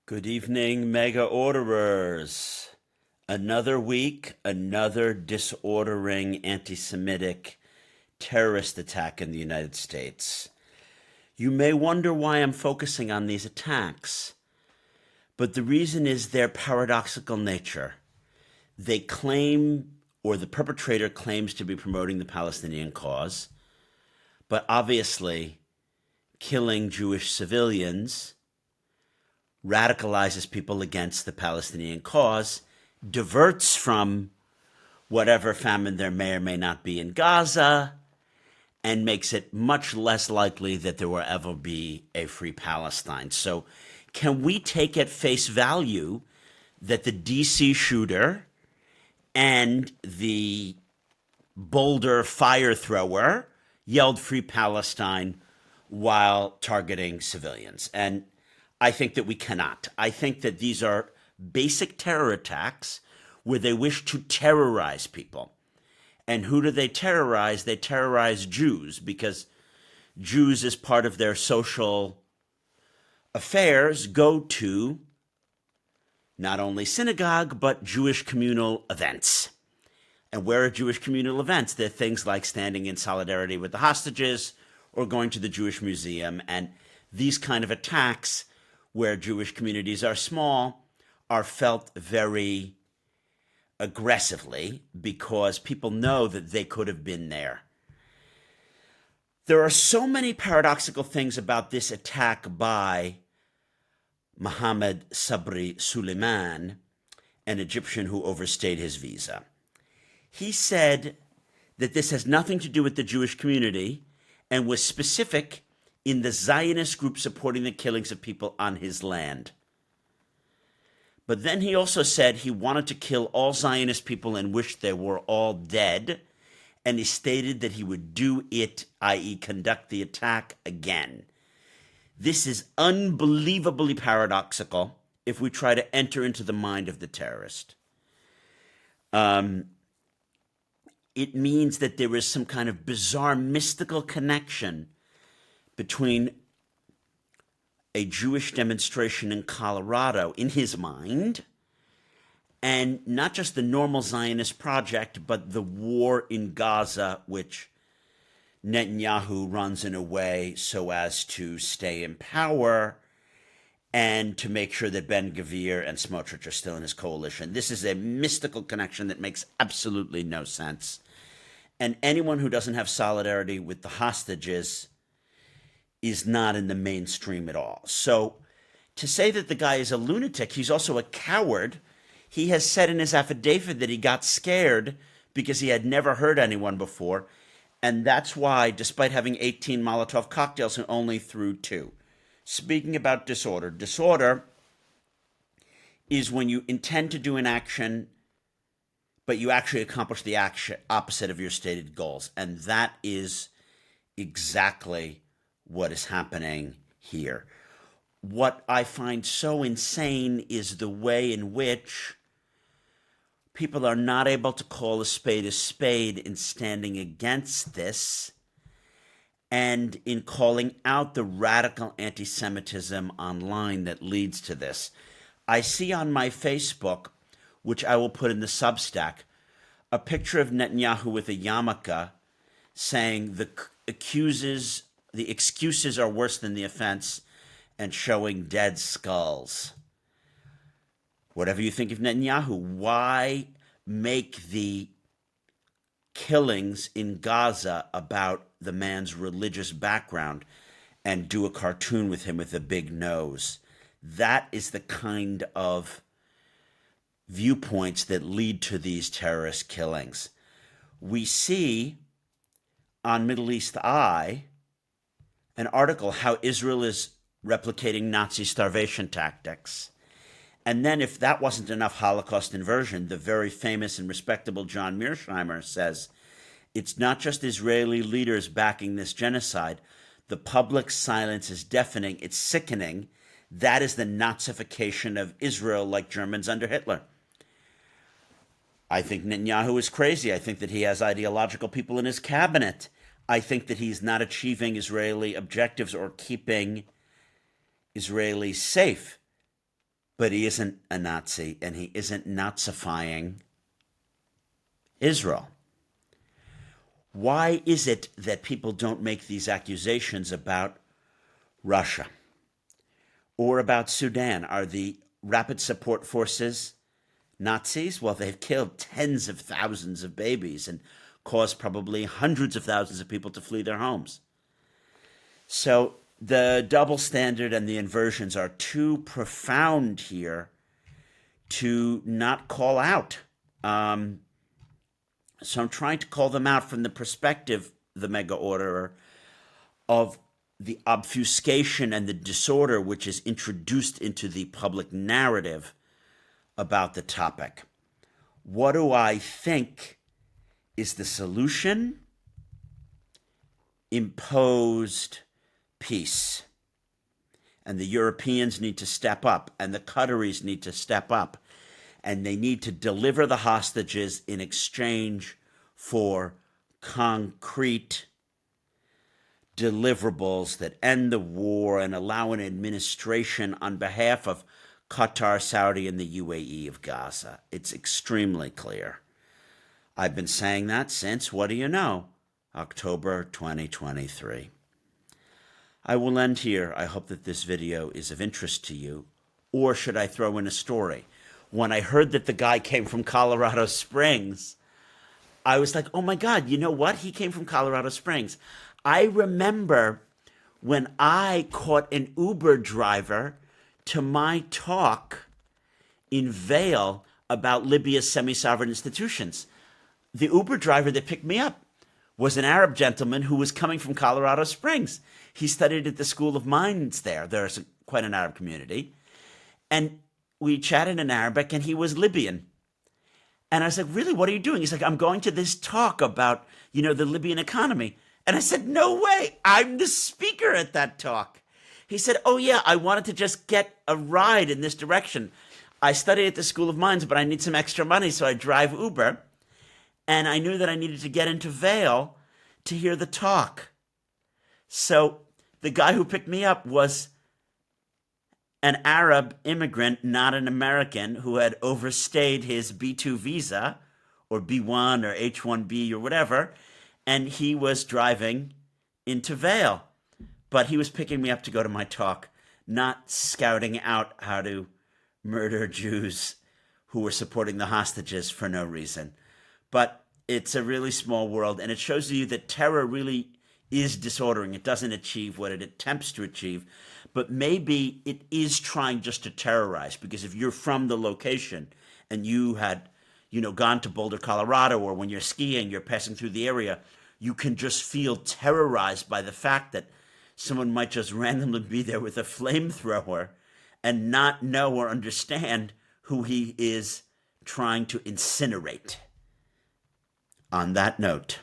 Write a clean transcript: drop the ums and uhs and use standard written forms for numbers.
Good evening, mega orderers. Another week, another disordering anti Semitic terrorist attack in the United States. You may wonder why I'm focusing on these attacks, but the reason is their paradoxical nature. They claim, or the perpetrator claims to be promoting the Palestinian cause, but obviously killing Jewish civilians radicalizes people against the Palestinian cause, diverts from whatever famine there may or may not be in Gaza, and makes it much less likely that there will ever be a free Palestine. So, can we take at face value that the DC shooter and the Boulder fire thrower yelled free Palestine while targeting civilians? And I think that we cannot. I think that these are basic terror attacks where they wish to terrorize people. And who do they terrorize? They terrorize Jews because Jews, as part of their social affairs, go to not only synagogue, but Jewish communal events. And where are Jewish communal events? They're things like standing in solidarity with the hostages or going to the Jewish museum. And these kind of attacks, where Jewish communities are small, are felt very aggressively because people know that they could have been there. There are so many paradoxical things about this attack by Mohammed Sabri Suleiman, an Egyptian who overstayed his visa. He said that this has nothing to do with the Jewish community and was specific in the Zionist group supporting the killings of people on his land. But then he also said he wanted to kill all Zionist people and wished they were all dead, and he stated that he would do it, i.e., conduct the attack again. This is unbelievably paradoxical if we try to enter into the mind of the terrorist. It means that there is some kind of bizarre mystical connection between a Jewish demonstration in Colorado, in his mind, and not just the normal Zionist project, but the war in Gaza, which Netanyahu runs in a way so as to stay in power and to make sure that Ben-Gvir and Smotrich are still in his coalition. This is a mystical connection that makes absolutely no sense. And anyone who doesn't have solidarity with the hostages is not in the mainstream at all. So to say that the guy is a lunatic, he's also a coward. He has said in his affidavit that he got scared because he had never heard anyone before. And that's why, despite having 18 Molotov cocktails, he only threw 2. Speaking about disorder, disorder is when you intend to do an action, but you actually accomplish the action opposite of your stated goals. And that is exactly what is happening here. What I find so insane is the way in which people are not able to call a spade in standing against this and in calling out the radical anti-Semitism online that leads to this. I see on my Facebook, which I will put in the Substack, a picture of Netanyahu with a yarmulke saying the excuses are worse than the offense, and showing dead skulls. Whatever you think of Netanyahu, why make the killings in Gaza about the man's religious background and do a cartoon with him with a big nose? That is the kind of viewpoints that lead to these terrorist killings. We see on Middle East Eye an article how Israel is replicating Nazi starvation tactics. And then, if that wasn't enough Holocaust inversion, the very famous and respectable John Mearsheimer says, it's not just Israeli leaders backing this genocide. The public silence is deafening. It's sickening. That is the Nazification of Israel, like Germans under Hitler. I think Netanyahu is crazy. I think that he has ideological people in his cabinet. I think that he's not achieving Israeli objectives or keeping Israelis safe. but he isn't a Nazi, and he isn't Nazifying Israel. Why is it that people don't make these accusations about Russia or about Sudan? Are the Rapid Support Forces Nazis? Well, they've killed tens of thousands of babies and caused probably hundreds of thousands of people to flee their homes. So the double standard and the inversions are too profound here to not call out. So I'm trying to call them out from the perspective, the mega orderer, of the obfuscation and the disorder which is introduced into the public narrative about the topic. What do I think is the solution? Imposed peace. And the Europeans need to step up, and the Qataris need to step up, and they need to deliver the hostages in exchange for concrete deliverables that end the war and allow an administration on behalf of Qatar, Saudi, and the UAE of Gaza. It's extremely clear. I've been saying that since, what do you know, October 2023. I will end here. I hope that this video is of interest to you. Or should I throw in a story? When I heard that the guy came from Colorado Springs, I was like, oh my God, you know what? He came from Colorado Springs. I remember when I caught an Uber driver to my talk in Vail about Libya's semi-sovereign institutions. The Uber driver that picked me up was an Arab gentleman who was coming from Colorado Springs. He studied at the School of Mines there. There's quite an Arab community. And we chatted in Arabic, and he was Libyan. And I was like, really, what are you doing? He's like, I'm going to this talk about, the Libyan economy. And I said, no way, I'm the speaker at that talk. He said, oh yeah, I wanted to just get a ride in this direction. I study at the School of Mines, but I need some extra money, so I drive Uber. And I knew that I needed to get into Vail to hear the talk. So the guy who picked me up was an Arab immigrant, not an American, who had overstayed his B2 visa, or B1 or H1B or whatever, and he was driving into Vail. But he was picking me up to go to my talk, not scouting out how to murder Jews who were supporting the hostages for no reason. But it's a really small world, and it shows you that terror really is disordering. It doesn't achieve what it attempts to achieve, but maybe it is trying just to terrorize, because if you're from the location and you had, gone to Boulder, Colorado, or when you're skiing, you're passing through the area, you can just feel terrorized by the fact that someone might just randomly be there with a flamethrower and not know or understand who he is trying to incinerate. On that note,